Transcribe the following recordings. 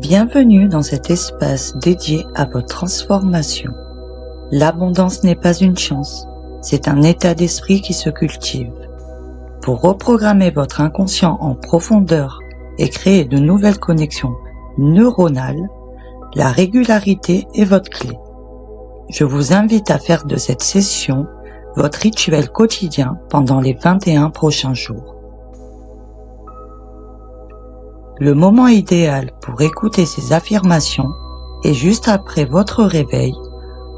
Bienvenue dans cet espace dédié à votre transformation. L'abondance n'est pas une chance, c'est un état d'esprit qui se cultive. Pour reprogrammer votre inconscient en profondeur et créer de nouvelles connexions neuronales, la régularité est votre clé. Je vous invite à faire de cette session votre rituel quotidien pendant les 21 prochains jours. Le moment idéal pour écouter ces affirmations est juste après votre réveil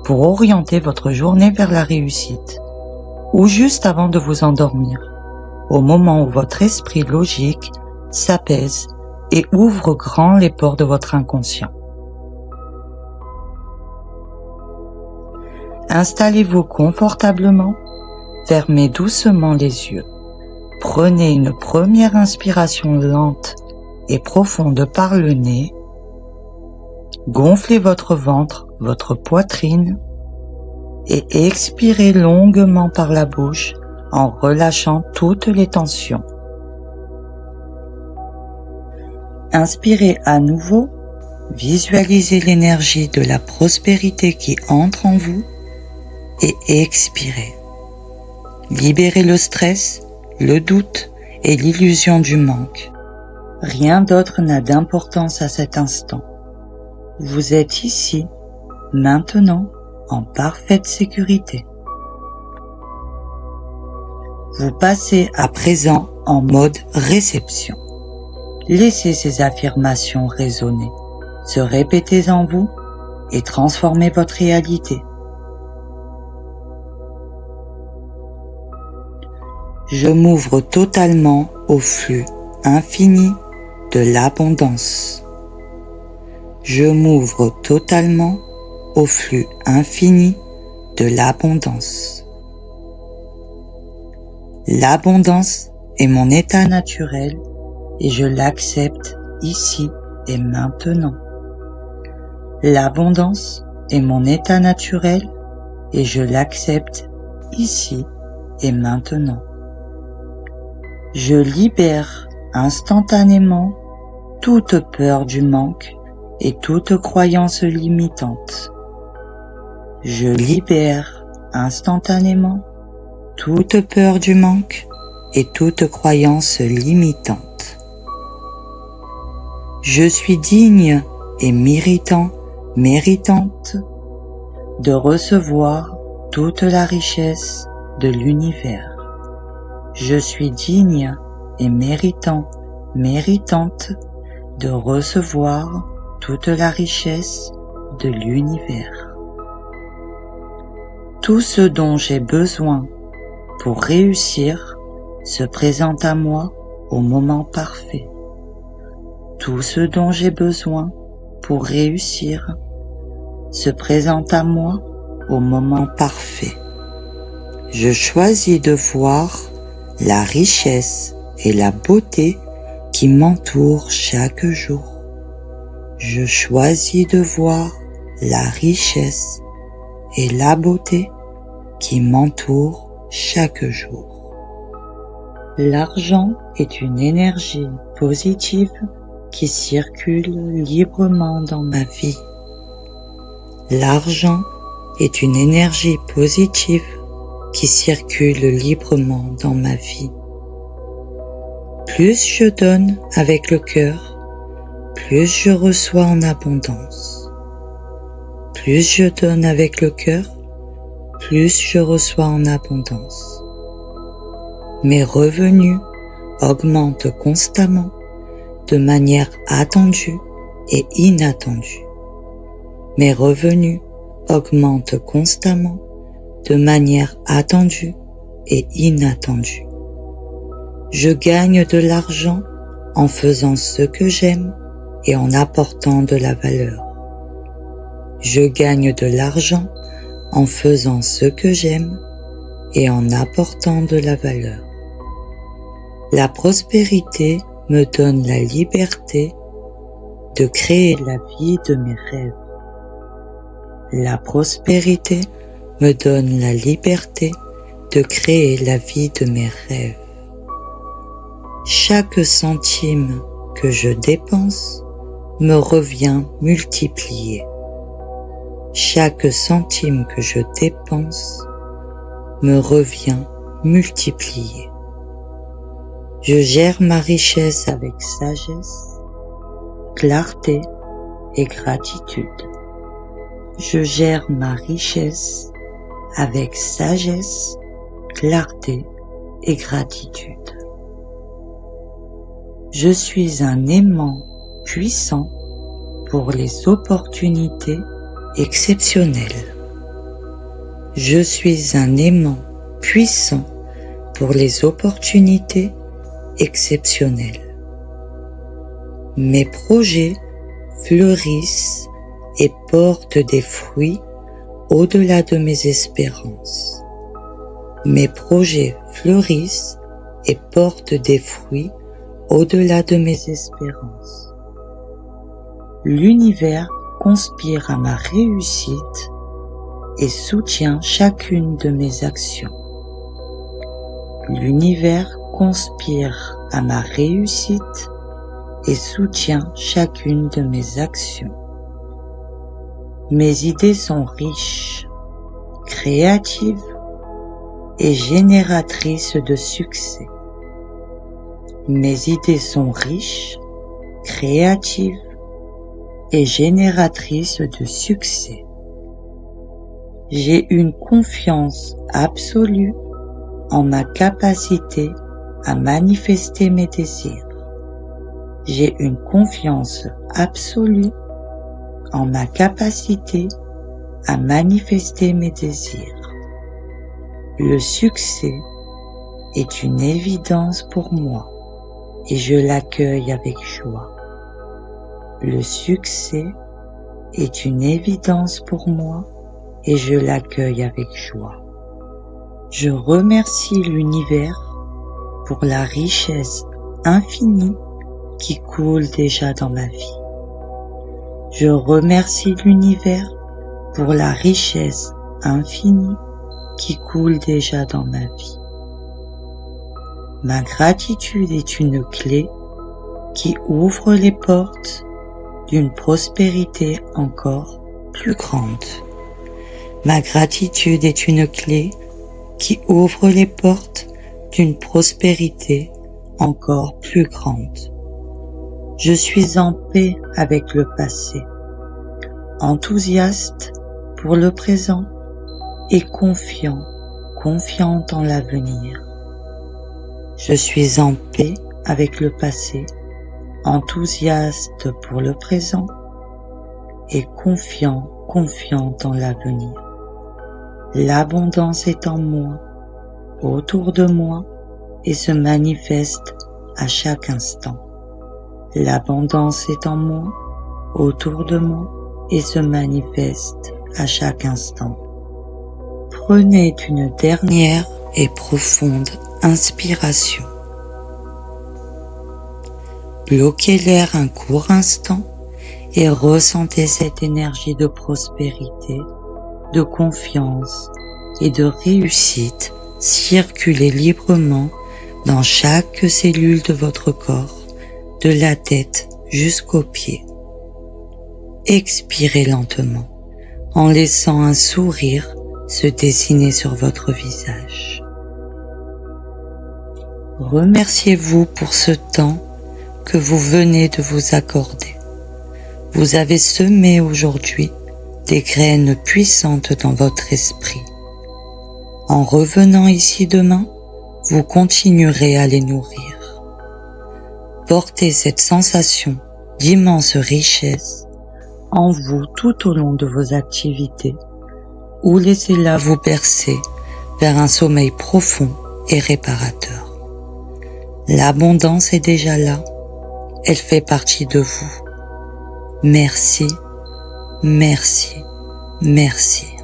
pour orienter votre journée vers la réussite, ou juste avant de vous endormir, au moment où votre esprit logique s'apaise et ouvre grand les portes de votre inconscient. Installez-vous confortablement, fermez doucement les yeux, prenez une première inspiration lente et profonde par le nez, gonflez votre ventre, votre poitrine et expirez longuement par la bouche en relâchant toutes les tensions. Inspirez à nouveau, visualisez l'énergie de la prospérité qui entre en vous et expirez. Libérez le stress, le doute et l'illusion du manque. Rien d'autre n'a d'importance à cet instant. Vous êtes ici, maintenant, en parfaite sécurité. Vous passez à présent en mode réception. Laissez ces affirmations résonner, se répéter en vous et transformer votre réalité. Je m'ouvre totalement au flux infini de l'abondance. Je m'ouvre totalement au flux infini de l'abondance. L'abondance est mon état naturel et je l'accepte ici et maintenant. L'abondance est mon état naturel et je l'accepte ici et maintenant. Je libère instantanément toute peur du manque et toute croyance limitante. Je libère instantanément toute peur du manque et toute croyance limitante. Je suis digne et méritante de recevoir toute la richesse de l'univers. Je suis digne et méritante de recevoir toute la richesse de l'univers. Tout ce dont j'ai besoin pour réussir se présente à moi au moment parfait. Tout ce dont j'ai besoin pour réussir se présente à moi au moment parfait. Je choisis de voir la richesse et la beauté qui m'entourent chaque jour. Je choisis de voir la richesse et la beauté qui m'entourent chaque jour. L'argent est une énergie positive qui circule librement dans ma vie. L'argent est une énergie positive qui circule librement dans ma vie. Plus je donne avec le cœur, plus je reçois en abondance. Plus je donne avec le cœur, plus je reçois en abondance. Mes revenus augmentent constamment de manière attendue et inattendue. Mes revenus augmentent constamment de manière attendue et inattendue. Je gagne de l'argent en faisant ce que j'aime et en apportant de la valeur. Je gagne de l'argent en faisant ce que j'aime et en apportant de la valeur. La prospérité me donne la liberté de créer la vie de mes rêves. La prospérité me donne la liberté de créer la vie de mes rêves. Chaque centime que je dépense me revient multiplié. Chaque centime que je dépense me revient multiplié. Je gère ma richesse avec sagesse, clarté et gratitude. Je gère ma richesse avec sagesse, clarté et gratitude. Je suis un aimant puissant pour les opportunités exceptionnelles. Je suis un aimant puissant pour les opportunités exceptionnelles. Mes projets fleurissent et portent des fruits au-delà de mes espérances. Mes projets fleurissent et portent des fruits au-delà de mes espérances. L'univers conspire à ma réussite et soutient chacune de mes actions. L'univers conspire à ma réussite et soutient chacune de mes actions. Mes idées sont riches, créatives et génératrices de succès. Mes idées sont riches, créatives et génératrices de succès. J'ai une confiance absolue en ma capacité à manifester mes désirs. J'ai une confiance absolue en ma capacité à manifester mes désirs. Le succès est une évidence pour moi et je l'accueille avec joie. Le succès est une évidence pour moi et je l'accueille avec joie. Je remercie l'univers pour la richesse infinie qui coule déjà dans ma vie. Je remercie l'univers pour la richesse infinie qui coule déjà dans ma vie. Ma gratitude est une clé qui ouvre les portes d'une prospérité encore plus grande. Ma gratitude est une clé qui ouvre les portes d'une prospérité encore plus grande. Je suis en paix avec le passé, enthousiaste pour le présent et confiant en l'avenir. Je suis en paix avec le passé, enthousiaste pour le présent et confiant en l'avenir. L'abondance est en moi, autour de moi et se manifeste à chaque instant. L'abondance est en moi, autour de moi et se manifeste à chaque instant. Prenez une dernière et profonde inspiration. Bloquez l'air un court instant et ressentez cette énergie de prospérité, de confiance et de réussite circuler librement dans chaque cellule de votre corps, de la tête jusqu'aux pieds. Expirez lentement en laissant un sourire se dessiner sur votre visage. Remerciez-vous pour ce temps que vous venez de vous accorder. Vous avez semé aujourd'hui des graines puissantes dans votre esprit. En revenant ici demain, vous continuerez à les nourrir. Portez cette sensation d'immense richesse en vous tout au long de vos activités ou laissez-la vous bercer vers un sommeil profond et réparateur. L'abondance est déjà là, elle fait partie de vous. Merci, merci, merci.